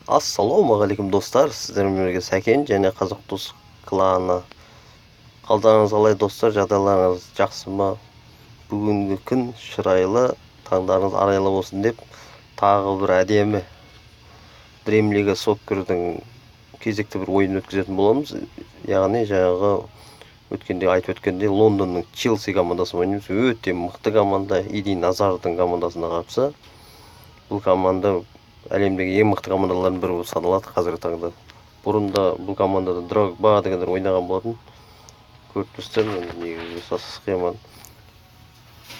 Ассалаумағалейкум достар, сіздермен бірге Сәкен және Қазақ дос кланы. Қалдарыңыз қалай достар, жағдайларыңыз жақсы ма? Бүгінгі күн шырайлы, таңдарыңыз арайлы болсын деп, тағы бір әдемі Премьер-лига соккердің кезекті бір ойын өткізетін боламыз. Яғни жаңағы айтып өткендей Лондонның Челси командасымен ойнаймыз. Өте мықты команда, Эден Азардың командасына қарсы. Бұл команда әлемдегі ең мықты командалардың бірі болып саналады қазіргі таңда. Бұрында бұл командада Дрогба дегендер ойнаған болатын. Көріп тұрсыздар, негізгі схеманы.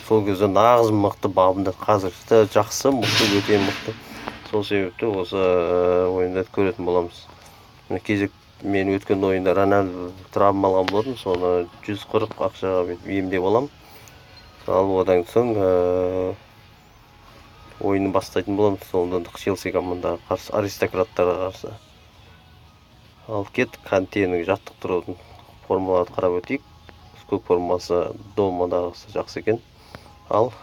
Сол кезде нағыз мықты бабында, қазіргі жақсы, мықты, өте мықты. Сол себепті осы ойында көретін боламыз. Мен өткен ойында Рональдо травма алған болатын, соны 140 ақшаға емдеп аламын. Ал одан соң ойын бастайтын боламыз. Лондондық Челси командаға қарсы, аристократтарға қарсы. Ал кет Кантенің жаттықтырудың формаларды қарап өтейік. Көк формасы домадағысы жақсы екен. Ал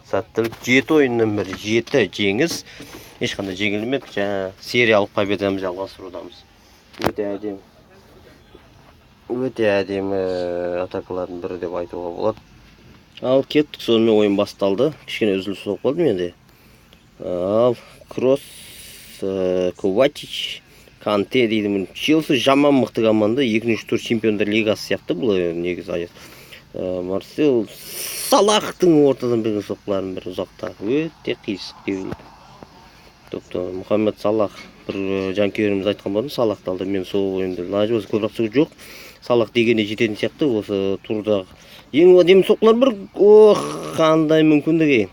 сәттілік 7 ойыннан бері 7 жеңіс, ешқандай жеңілмеді. Жаңа сериялық победамызды жалғастырудамыз. Өте әдемі атакалардың бірі деп айтуға болады. Ал кеттік, сонымен ойын басталды. Кішкене үзіліс болып қалды менде. Ал Кросс, Ковачич, Канте дейді. Челси жаман мықты команда, 2-ші тур чемпиондар лигасы сияқты бұл негізі аяқ. Марсел Салахтың ортадан берген соққыларын бір ұзақта өте қисық деуілді. Топта Мұхаммед Салах, бір жанкүйеріміз айтқан болатын, Салахты алды. Мен сол ойында лажы көбірек сөз жоқ. Салах дегенде жететін сияқты осы турдағы ең әдемі соққылар бір, қандай мүмкіндігі.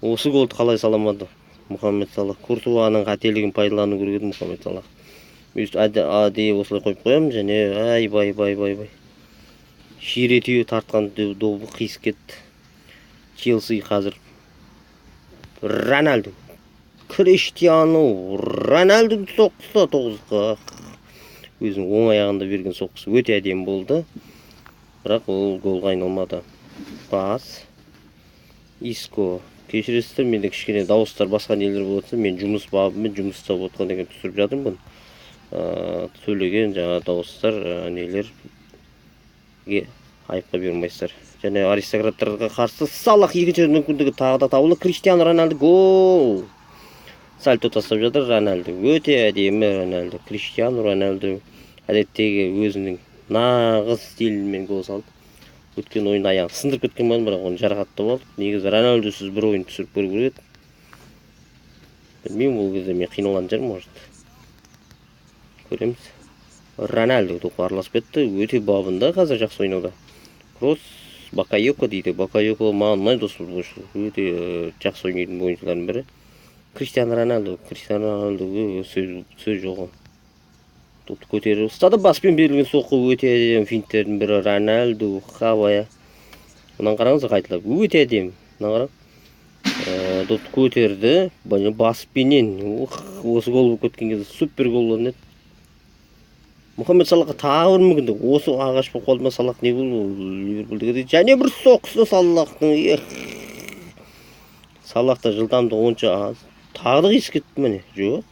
Осы голды қалай саламады Мұхаммед Салах. Куртуаның қателігін пайдалану керек еді Мұхаммед Салах. Әдейі осылай қойып қоямын, және бай. Ширетеу тартқан добы қисық кетті. Челси қазір Рональдо, Криштиану Рональдо соққысы 9-ға. Өзінің оң аяғында берген соққысы өте әдемі болды. Бірақ ол голға айналмады. Пас. Иско. Кешіресіздер, менде кішкене дауыстар басқа нелер болатын. Мен жұмыс бабымен жұмыс істеп отқан деген түсіріп жатырмын. Сөйлеген жаңа дауыстар нелерге айыпқа бермейсіздер. Және аристократтарға қарсы Салах екінші мүмкіндігі тағы да табылды. Криштиану Рональдо гол. Сальто тастап жатыр Рональдо. Өте әдемі Рональдо. Криштиану Рональдо әдеттегі өзінің нағыз стилімен гол салды. Өткен ойында аяғын сындырып кеткен болатын, бірақ оны жарақаттап алды. Негізі Рональдосыз бір ойын түсіріп көру керек еді. Білмеймін, ол кезде мен қиналған шығармын, может. Көреміз. Рональдо топқа араласып кетті. Өте бабында, қазір жақсы ойнауда. Кросс, Бакайоко дейді. Бакайоко маған ұнайды осы футболшы. Өте жақсы ойнайтын ойыншылардың бірі. Криштиану Рональдо сөз жоқ. Топты көтеріп ұстады, баспен берілген соққы өте әдемі финттердің бірі. Рональдо хавая. Мұнан қараңыз, қайталап өте әдемі. Мұнан қараңыз. Топты көтерді, баспенен. Осы гол болып кеткен кезде супер гол болған еді. Мұхаммед Салахқа тағы бір мүмкіндік. Осы ағаш болып қалды ма, Салах не болды? Ливерпульдегі және бір соққысы Салахтың. Салахта жылдамдығы онша аз. Тағы да қисық кетті міне. Жоқ.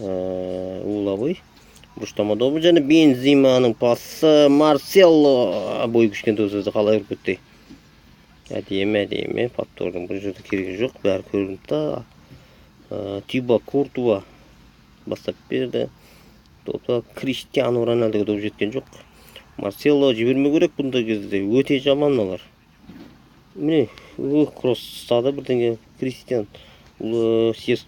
Улабой. Бұрыштама добы және Бензиманың пасы. Марсело бой күшкен сөзді қалай ұрып кетті. Әдемі. Паптордың бір жерде керегі жоқ. Бәрі көрінді. Тиба Куртуа бастап берді. Топта Криштиану Рональдоға доп жеткен жоқ. Марсело жібермеу керек бұнда кезде. Өте жаман олар. Міне, кросс ұстады бірдеңе. Кристиан. Сес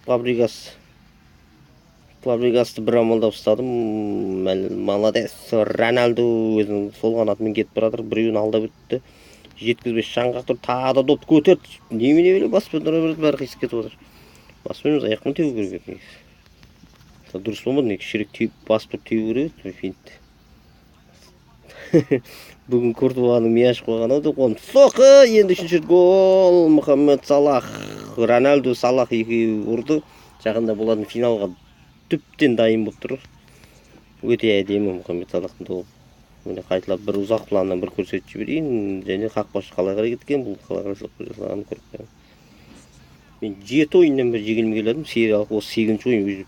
Фабригасты бір амалдап ұстадым. Молодец. Рональдо өзінің сол қанатымен кетіп баратыр. Біреуін алдап өтті. Жеткізбес шаңғақ тұр. Тағы да допты көтерді. Немене баспен тұра берді, бәрі қисық кетіп отыр. Баспен аяқпен теу керек еді. Дұрыс болмады, не кішірек баспен теу керек еді. Финт. Бүгін Куртуаның мия ашып қойған еді. Соққы, енді үшінші гол. Мұхаммед Салах. Рональдо Салах екеуі ұрды. Жақында болатын финалға түптен дайын болып тұр. Өте әдемі Мұхаммед Салахтың добы. Міне қайталап бір ұзақ планнан бір көрсетіп жіберейін. Және қақпашы қалай қарай кеткен, бұл қалай қарай соққы жасағанын көріп қоямын. Мен 7 ойыннан бері жеңілмей келатым. Сериялық осы 8-ші ойын өзі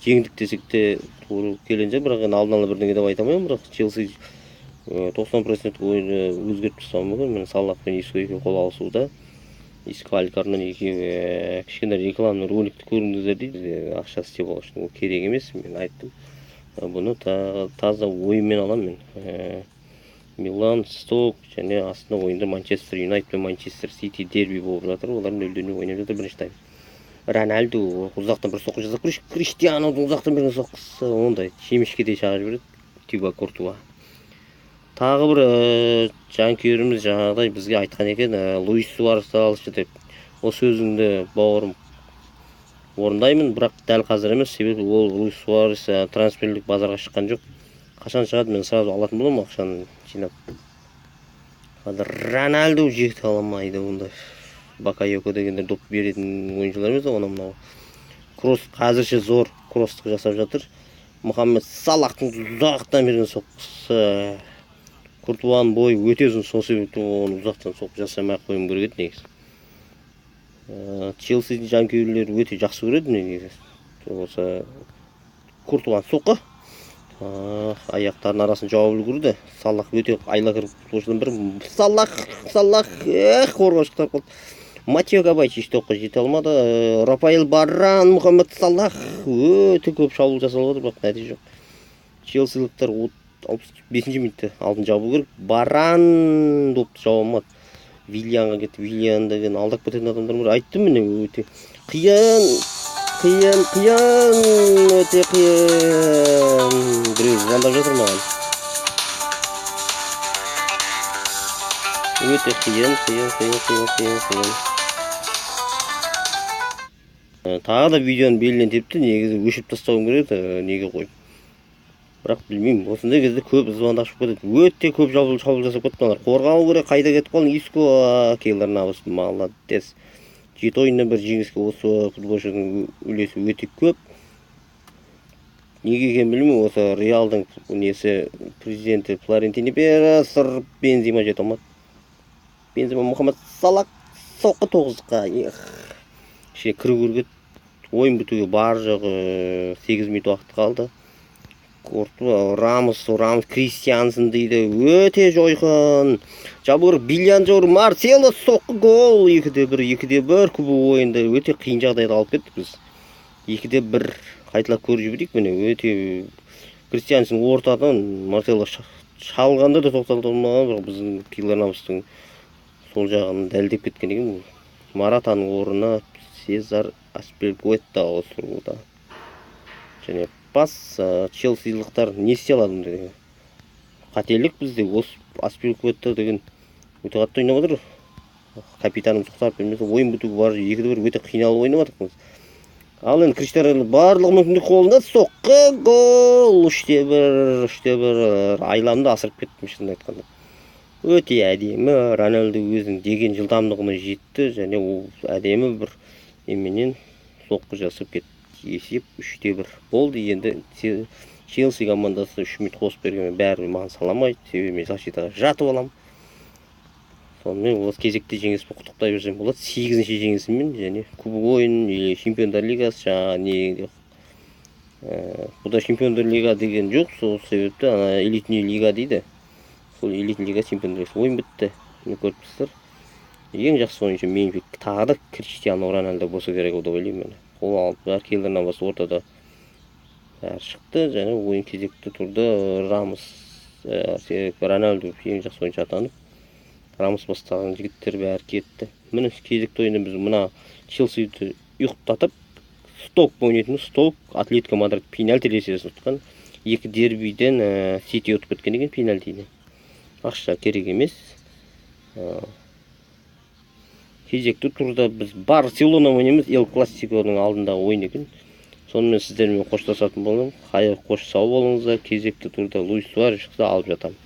жеңдік десек те тура келенже, бірақ енді алдын ала бірдеңе деп айта алмаймын. Бірақ Челси 90% ойыны өзгертіп тастауы мүмкін. Міне Салах пен Иско екеуі қол алысуда. Иско Алькарнан екеуі кішкене рекламный роликті көріңіздер дейді. Ақша істеп алу үшін ол керек емес, мен айттым. Бұны таза ойынмен аламын мен. Милан, Сток және астына ойында Манчестер Юнайтед пен Манчестер Сити дерби болып жатыр. Олар 0-0 ойнап жатыр бірінші тайм. Рональду ұзақтан бір соққы жасап, Криштианоның ұзақтан бір соққысы ондай шемішкедей шағып жібереді. Тиба Куртуа. Тағы бір жанкүйеріміз жаңағыдай бізге айтқан екен, Луис Суаресті алшы деп. Осы сөзіңді бауырым орындаймын, бірақ дәл қазір емес, себебі ол Луис Суарес трансферлік базарға шыққан жоқ. Қашан шығады, мен сразу алатын боламын ақшаны жинап. Қазір Рональду жекті аламайды ондай. Бакайоко дегендер доп беретін ойыншылар емес, оны мынау. Кросс қазірше зор кросстық жасап жатыр. Мұхаммед Салахтың ұзақтан берген соққысы. Куртуаның бойы өте ұзын, сол себепті оны ұзақтан соққы жасамай қойым керек еді негізі. Челси жанкүйерлері өте жақсы көреді негізі. Осы Куртуаның соққы. Аяқтардың арасын жауып үлгерді. Салах өте айлакер футболшылардың бірі. Салах, қорғаушылар болды. Матео Кабайчич топқа жете алмады. Рафаэль Варан, Мұхаммед Салах өте көп шабуыл жасалып отыр, бірақ нәтиже жоқ. Челсиліктер 65-ші минутта алдын жабу керек. Варан допты жаба алмады. Виллианға кетті. Виллиан деген алдап кететін адамдар бар. Айттым міне, өте қиын, өте қиын. Біреу звондап жатыр маған. Өте қиын. Тағы да видеоны белінен тепті, негізі өшіп тастауым керек, неге қойып. Бірақ білмеймін, осындай кезде көп звондап шығып кетеді. Өте көп шабуыл жасап кетті. Қорғау керек, қайда кетіп қалың, Иско Кейлер Навас, молодец. 7 ойыннан бір жеңіске осы футболшының үлесі өте көп. Неге екенін білмеймін, осы Реалдың несі президенті Флорентино Перес Бензима жете алмады. Бензима Мұхаммед Салах соққы 9-қа. Кішкене кіру керек. Ойын бітуге бар жоғы 8 минут уақыт қалды. Рамос Кристиансен дейді, өте жойқын. Жабыр Виллиан жауыр Марсело соққы гол. 2-1 күбі ойында өте қиын жағдайды алып кеттік біз. 2-1 қайталап көріп жіберейік. Міне өте Кристиансен ортадан Марсело шалғанда да тоқталды алмаған, бірақ біздің Кейлер Навастың сол жағын дәлдеп кеткен екен. Маратаның орнына Сезар Аспиликуэта ауыстырылуда. Және бас Челсилықтар не істей алады деген. Қателік бізде осы Аспиликуэта деген өте қатты ойнап отыр. Капитаным сұқтап бермесе ойын бітуге бар 2-1 өте қиналып ойнап жатырмыз. Ал енді Криштианоның барлық мүмкіндік қолында, соққы гол. 3-1 айламды асырып кеттім шынын айтқанда. Өте әдемі, Рональду өзінің деген жылдамдығына жетті және ол әдемі бір еменен соққы жасап кетті. Есеп 3-1 болды. Енді Челси командасы 3 минут қосып берген бәрі маған саламайды, себебі мен защитаға жатып аламын. Сонымен осы кезекте жеңіспен құттықтай берсем болады. 8-ші жеңісіммен және кубок ойын или Чемпиондар лигасы жаңағы бұда Чемпиондар лига деген жоқ, сол себепті элитный лига дейді. Сол элитный лига Чемпиондар лигасы ойын бітті. Не көріп тұрсыздар. Ең жақсы ойыншы мен тағы да Криштиано Роналду болса керек деп ойлаймын мен. Қол алып, бәрі Кейлер Навас ортада бәрі шықты және ойын кезекті тұрды. Рамос Рональду ең жақсы ойыншы атанып, Рамос бастаған жігіттер бәрі кетті. Міне кезекті ойында біз мына Челсиді ұйықтатып, Сток ойнайтын. Сток Атлетико Мадрид пенальти ресесін ұтқан. 2 дербиден Сити ұтып кеткен екен пенальтиді. Ақша керек емес. Кезекті турда біз Барселона ойнаймыз, Эл Классиконың алдында ойын екен. Сонымен сіздермен қоштасатын боламын. Қош сау болыңыздар. Кезекті турда Луис Суарес шықса алып жатамын.